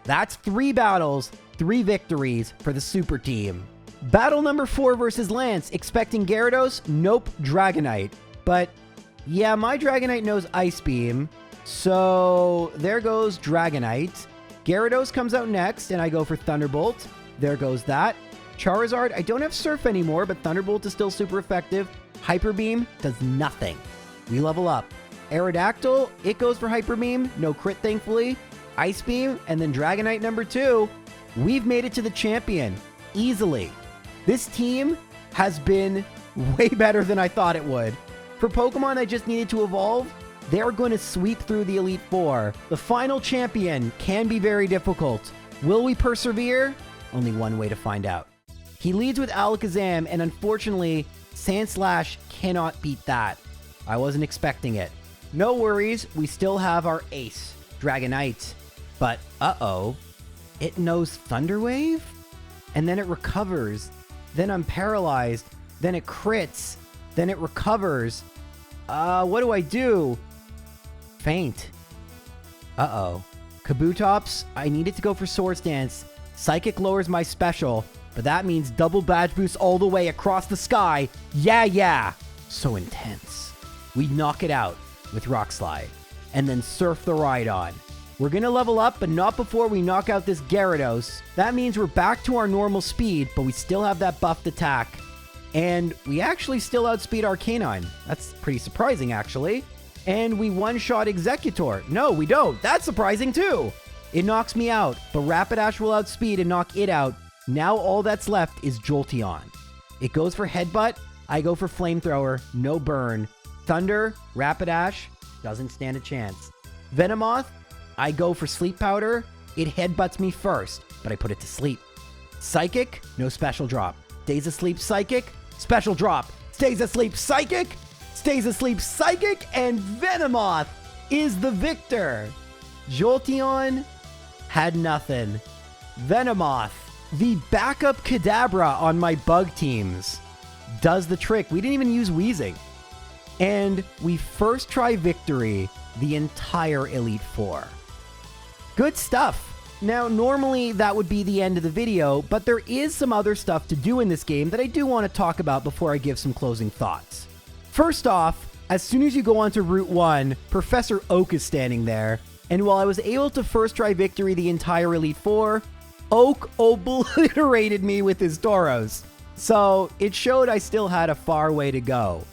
that's 3 battles, 3 victories for the super team. Battle number 4 versus Lance, expecting Gyarados, nope, Dragonite. But yeah, my Dragonite knows Ice Beam, so there goes Dragonite. Gyarados comes out next, and I go for Thunderbolt. There goes that. Charizard, I don't have Surf anymore, but Thunderbolt is still super effective. Hyper Beam does nothing. We level up. Aerodactyl, it goes for Hyper Beam, no crit thankfully. Ice Beam, and then Dragonite number 2. We've made it to the champion, easily. This team has been way better than I thought it would. For Pokemon that just needed to evolve, they're going to sweep through the Elite Four. The final champion can be very difficult. Will we persevere? Only one way to find out. He leads with Alakazam, and unfortunately, Sandslash cannot beat that. I wasn't expecting it. No worries, we still have our ace, Dragonite. But, uh-oh, it knows Thunder Wave? And then it recovers. Then I'm paralyzed. Then it crits. Then it recovers. What do I do? Faint. Uh-oh. Kabutops, I needed to go for Swords Dance. Psychic lowers my special, but that means double badge boost all the way across the sky. Yeah. So intense. We knock it out with Rock Slide, and then Surf the Rhydon. We're gonna level up, but not before we knock out this Gyarados. That means we're back to our normal speed, but we still have that buffed attack. And we actually still outspeed Arcanine. That's pretty surprising, actually. And we one-shot Executor. No, we don't. That's surprising, too. It knocks me out, but Rapidash will outspeed and knock it out. Now all that's left is Jolteon. It goes for Headbutt, I go for Flamethrower, no burn. Thunder, Rapidash, doesn't stand a chance. Venomoth, I go for Sleep Powder. It headbutts me first, but I put it to sleep. Psychic, no special drop. Stays asleep Psychic, special drop. Stays asleep Psychic, stays asleep Psychic, and Venomoth is the victor. Jolteon had nothing. Venomoth, the backup Kadabra on my bug teams, does the trick. We didn't even use Wheezing. And we first try victory the entire Elite Four. Good stuff. Now, normally that would be the end of the video, but there is some other stuff to do in this game that I do want to talk about before I give some closing thoughts. First off, as soon as you go onto Route 1, Professor Oak is standing there, and while I was able to first try victory the entire Elite Four, Oak obliterated me with his Tauros. So it showed I still had a far way to go.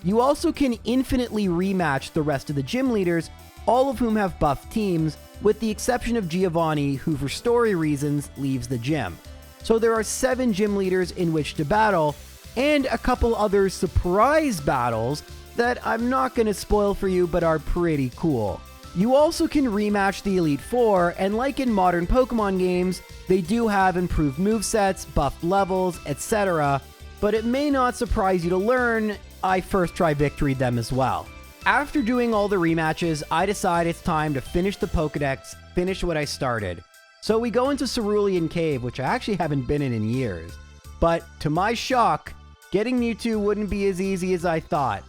You also can infinitely rematch the rest of the gym leaders, all of whom have buffed teams, with the exception of Giovanni, who for story reasons leaves the gym. So there are 7 gym leaders in which to battle, and a couple other surprise battles that I'm not going to spoil for you but are pretty cool. You also can rematch the Elite Four, and like in modern Pokemon games, they do have improved movesets, buffed levels, etc., but it may not surprise you to learn I first try victoried them as well. After doing all the rematches, I decide it's time to finish the Pokedex, finish what I started. So we go into Cerulean Cave, which I actually haven't been in years. But to my shock, getting Mewtwo wouldn't be as easy as I thought.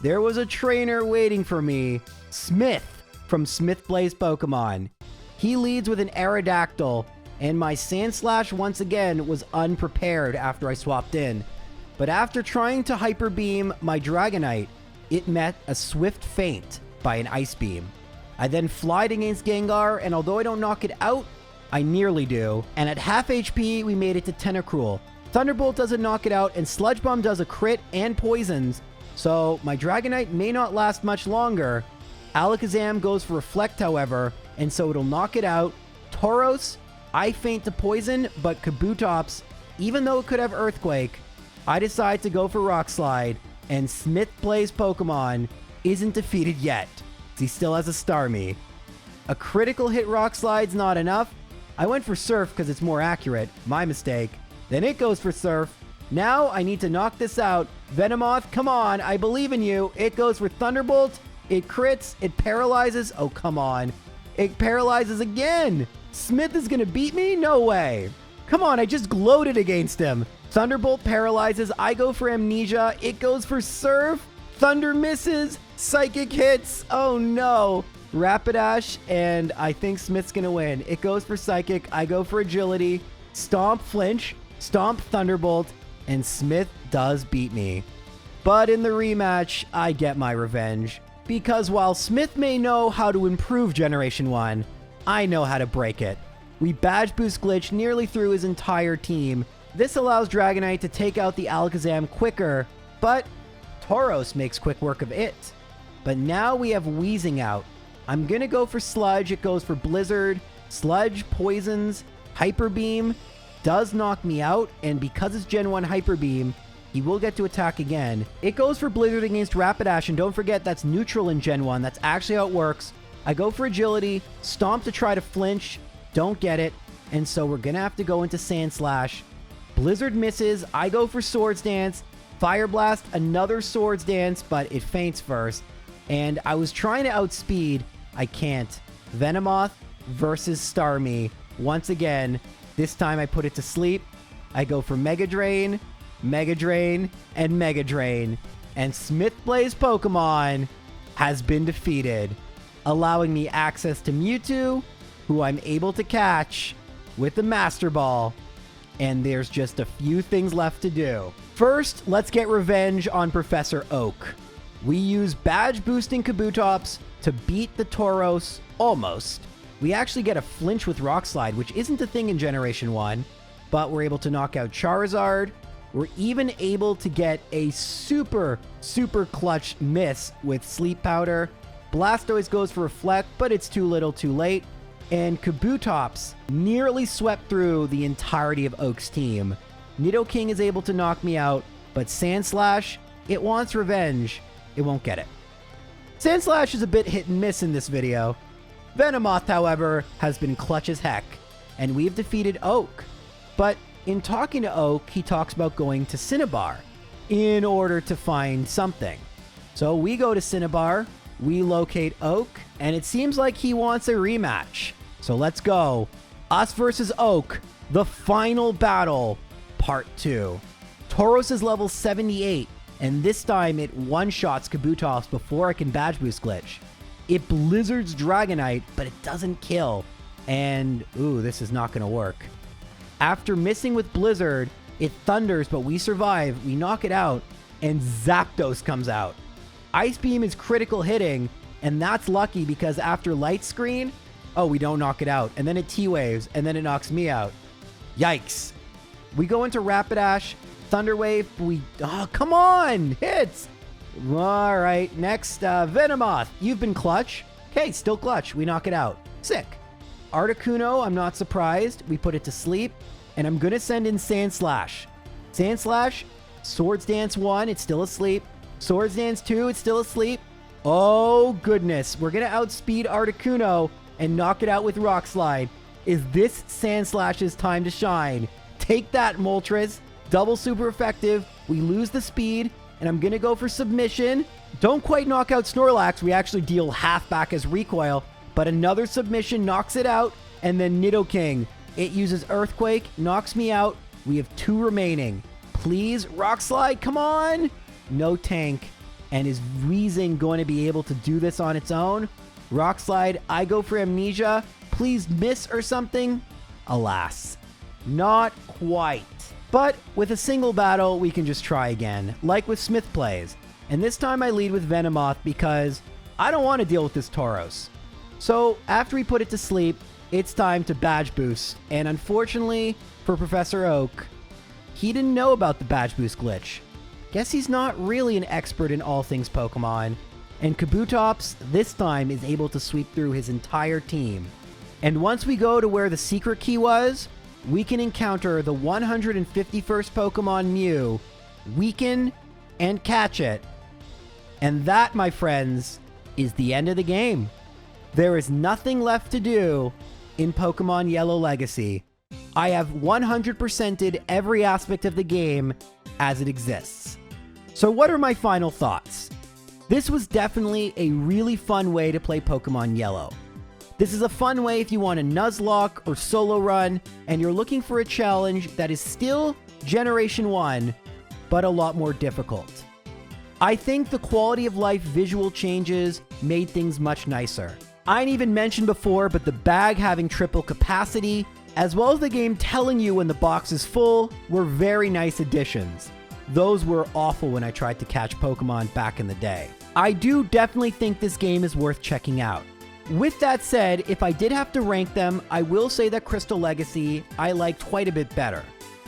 There was a trainer waiting for me, Smith, from Smith Plays Pokemon. He leads with an Aerodactyl, and my Sandslash once again was unprepared after I swapped in. But after trying to Hyper Beam my Dragonite, it met a swift feint by an Ice Beam. I then flied against Gengar, and although I don't knock it out, I nearly do. And at half HP, we made it to Tentacruel. Thunderbolt doesn't knock it out, and Sludge Bomb does a crit and poisons, so my Dragonite may not last much longer. Alakazam goes for Reflect, however, and so it'll knock it out. Tauros, I feint to poison, but Kabutops, even though it could have Earthquake, I decide to go for Rock Slide, and Smith Plays Pokemon isn't defeated yet. He still has a Starmie. A critical hit Rock Slide's not enough. I went for Surf because it's more accurate. My mistake. Then it goes for Surf. Now I need to knock this out. Venomoth, come on, I believe in you. It goes for Thunderbolt. It crits. It paralyzes. Oh, come on. It paralyzes again. Smith is going to beat me? No way. Come on, I just gloated against him. Thunderbolt paralyzes. I go for Amnesia. It goes for Surf. Thunder misses. Psychic hits. Oh, no. Rapidash, and I think Smith's going to win. It goes for Psychic. I go for Agility. Stomp, Flinch. Stomp, Thunderbolt. And Smith does beat me. But in the rematch, I get my revenge. Because while Smith may know how to improve Generation 1, I know how to break it. We Badge Boost glitch nearly through his entire team. This allows Dragonite to take out the Alakazam quicker, but Tauros makes quick work of it. But now we have Wheezing out. I'm gonna go for Sludge. It goes for Blizzard. Sludge poisons. Hyper Beam does knock me out, and because it's Gen 1 Hyper Beam, he will get to attack again. It goes for Blizzard against Rapidash, and don't forget that's neutral in Gen 1. That's actually how it works. I go for Agility, Stomp to try to flinch, don't get it, and so we're gonna have to go into Sandslash. Blizzard misses, I go for Swords Dance, Fire Blast, another Swords Dance, but it feints first. And I was trying to outspeed, I can't. Venomoth versus Starmie. Once again, this time I put it to sleep. I go for Mega Drain, Mega Drain, and Mega Drain. And Smith Plays Pokemon has been defeated, allowing me access to Mewtwo, who I'm able to catch with the Master Ball. And there's just a few things left to do. First, let's get revenge on Professor Oak. We use Badge Boosting Kabutops to beat the Tauros, almost. We actually get a flinch with Rock Slide, which isn't a thing in Generation 1, but we're able to knock out Charizard. We're even able to get a super clutch miss with Sleep Powder. Blastoise goes for Reflect, but it's too little too late. And Kabutops nearly swept through the entirety of Oak's team. Nidoking is able to knock me out, But Sandslash, it wants revenge. It won't get it. Sandslash is a bit hit and miss in this video. Venomoth, however, has been clutch as heck, and we've defeated Oak. But in talking to Oak, he talks about going to Cinnabar in order to find something. So we go to Cinnabar, we locate Oak, and it seems like he wants a rematch. So let's go. Us versus Oak, the final battle, part 2. Tauros is level 78, and this time it one-shots Kabutops before I can badge boost glitch. It blizzards Dragonite, but it doesn't kill. And, ooh, this is not going to work. After missing with Blizzard, it thunders, but we survive. We knock it out, and Zapdos comes out. Ice Beam is critical hitting, and that's lucky because after Light Screen, oh, we don't knock it out. And then it T-Waves, and then it knocks me out. Yikes. We go into Rapidash, Thunder Wave, oh, come on, hits. All right, next, Venomoth. You've been clutch. Okay, still clutch. We knock it out. Sick. Articuno, I'm not surprised. We put it to sleep, and I'm going to send in Sandslash. Sandslash, Swords Dance 1, it's still asleep. Swords Dance 2, it's still asleep. Oh, goodness. We're going to outspeed Articuno and knock it out with Rock Slide. Is this Sandslash's time to shine? Take that, Moltres. Double super effective. We lose the speed, and I'm going to go for submission. Don't quite knock out Snorlax. We actually deal half back as recoil, but another submission knocks it out, and then Nidoking. It uses Earthquake, knocks me out. We have 2 remaining. Please, Rock Slide, come on! No tank. And is Weezing going to be able to do this on its own? Rock Slide, I go for Amnesia. Please miss or something. Alas, not quite. But with a single battle, we can just try again, like with Smith Plays. And this time I lead with Venomoth because I don't want to deal with this Tauros. So after we put it to sleep, it's time to badge boost. And unfortunately for Professor Oak, he didn't know about the badge boost glitch. Guess he's not really an expert in all things Pokemon. And Kabutops this time is able to sweep through his entire team. And once we go to where the secret key was, we can encounter the 151st Pokemon Mew, weaken, and catch it. And that, my friends, is the end of the game. There is nothing left to do in Pokemon Yellow Legacy. I have 100%ed every aspect of the game as it exists. So what are my final thoughts? This was definitely a really fun way to play Pokemon Yellow. This is a fun way if you want a Nuzlocke or solo run, and you're looking for a challenge that is still Generation 1, but a lot more difficult. I think the quality of life visual changes made things much nicer. I didn't even mention before, but the bag having triple capacity, as well as the game telling you when the box is full, were very nice additions. Those were awful when I tried to catch Pokemon back in the day. I do definitely think this game is worth checking out. With that said, if I did have to rank them, I will say that Crystal Legacy I liked quite a bit better.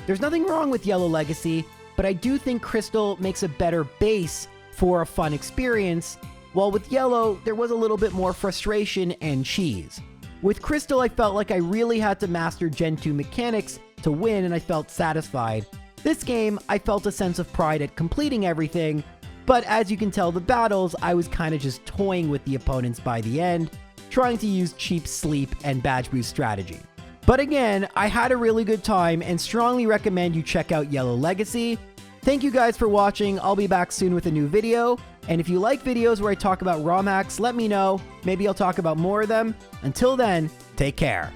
There's nothing wrong with Yellow Legacy, but I do think Crystal makes a better base for a fun experience, while with Yellow, there was a little bit more frustration and cheese. With Crystal, I felt like I really had to master Gen 2 mechanics to win, and I felt satisfied. This game, I felt a sense of pride at completing everything, but as you can tell, the battles, I was kind of just toying with the opponents by the end, trying to use cheap sleep and badge boost strategy. But again, I had a really good time and strongly recommend you check out Yellow Legacy. Thank you guys for watching. I'll be back soon with a new video. And if you like videos where I talk about ROM hacks, let me know. Maybe I'll talk about more of them. Until then, take care.